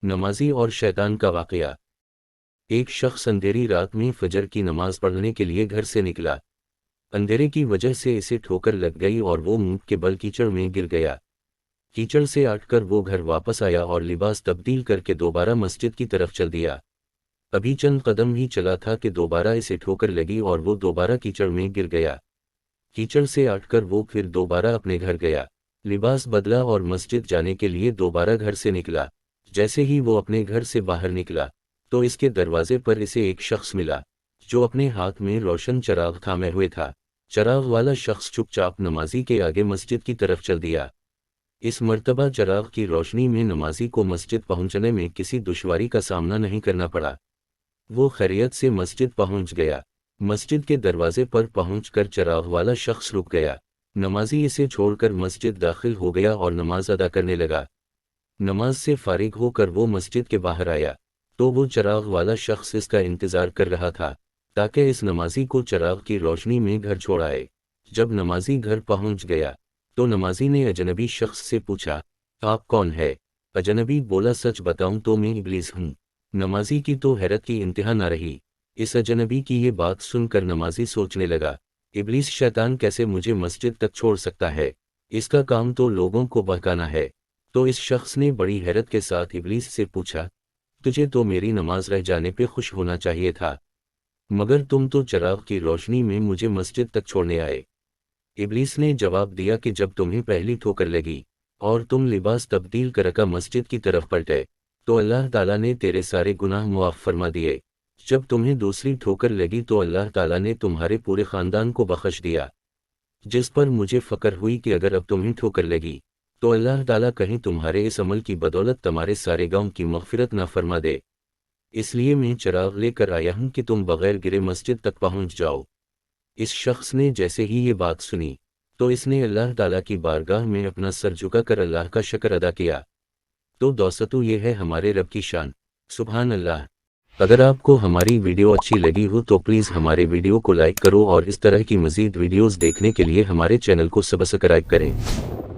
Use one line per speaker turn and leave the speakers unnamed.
نمازی اور شیطان کا واقعہ۔ ایک شخص اندھیری رات میں فجر کی نماز پڑھنے کے لیے گھر سے نکلا۔ اندھیرے کی وجہ سے اسے ٹھوکر لگ گئی اور وہ منہ کے بل کیچڑ میں گر گیا۔ کیچڑ سے اٹھ کر وہ گھر واپس آیا اور لباس تبدیل کر کے دوبارہ مسجد کی طرف چل دیا۔ ابھی چند قدم ہی چلا تھا کہ دوبارہ اسے ٹھوکر لگی اور وہ دوبارہ کیچڑ میں گر گیا۔ کیچڑ سے اٹھ کر وہ پھر دوبارہ اپنے گھر گیا، لباس بدلا اور مسجد جانے کے لیے دوبارہ گھر سے نکلا۔ جیسے ہی وہ اپنے گھر سے باہر نکلا تو اس کے دروازے پر اسے ایک شخص ملا جو اپنے ہاتھ میں روشن چراغ تھامے ہوئے تھا۔ چراغ والا شخص چپ چاپ نمازی کے آگے مسجد کی طرف چل دیا۔ اس مرتبہ چراغ کی روشنی میں نمازی کو مسجد پہنچنے میں کسی دشواری کا سامنا نہیں کرنا پڑا۔ وہ خیریت سے مسجد پہنچ گیا۔ مسجد کے دروازے پر پہنچ کر چراغ والا شخص رک گیا۔ نمازی اسے چھوڑ کر مسجد داخل ہو گیا اور نماز ادا کرنے لگا۔ نماز سے فارغ ہو کر وہ مسجد کے باہر آیا تو وہ چراغ والا شخص اس کا انتظار کر رہا تھا تاکہ اس نمازی کو چراغ کی روشنی میں گھر چھوڑ آئے۔ جب نمازی گھر پہنچ گیا تو نمازی نے اجنبی شخص سے پوچھا، آپ کون ہے؟ اجنبی بولا، سچ بتاؤں تو میں ابلیس ہوں۔ نمازی کی تو حیرت کی انتہا نہ رہی۔ اس اجنبی کی یہ بات سن کر نمازی سوچنے لگا، ابلیس شیطان کیسے مجھے مسجد تک چھوڑ سکتا ہے؟ اس کا کام تو لوگوں کو بہکانا ہے۔ تو اس شخص نے بڑی حیرت کے ساتھ ابلیس سے پوچھا، تجھے تو میری نماز رہ جانے پہ خوش ہونا چاہیے تھا، مگر تم تو چراغ کی روشنی میں مجھے مسجد تک چھوڑنے آئے۔ ابلیس نے جواب دیا کہ جب تمہیں پہلی ٹھوکر لگی اور تم لباس تبدیل کر کے مسجد کی طرف پلٹے تو اللہ تعالیٰ نے تیرے سارے گناہ معاف فرما دیے۔ جب تمہیں دوسری ٹھوکر لگی تو اللہ تعالیٰ نے تمہارے پورے خاندان کو بخش دیا، جس پر مجھے فکر ہوئی کہ اگر اب تمہیں ٹھوکر لگی تو اللہ تعالیٰ کہیں تمہارے اس عمل کی بدولت تمہارے سارے گاؤں کی مغفرت نہ فرما دے، اس لیے میں چراغ لے کر آیا ہوں کہ تم بغیر گرے مسجد تک پہنچ جاؤ۔ اس شخص نے جیسے ہی یہ بات سنی تو اس نے اللہ تعالیٰ کی بارگاہ میں اپنا سر جھکا کر اللہ کا شکر ادا کیا۔ تو دوستو، یہ ہے ہمارے رب کی شان، سبحان اللہ۔ اگر آپ کو ہماری ویڈیو اچھی لگی ہو تو پلیز ہمارے ویڈیو کو لائک کرو اور اس طرح کی مزید ویڈیوز دیکھنے کے لیے ہمارے چینل کو سبسکرائب کریں۔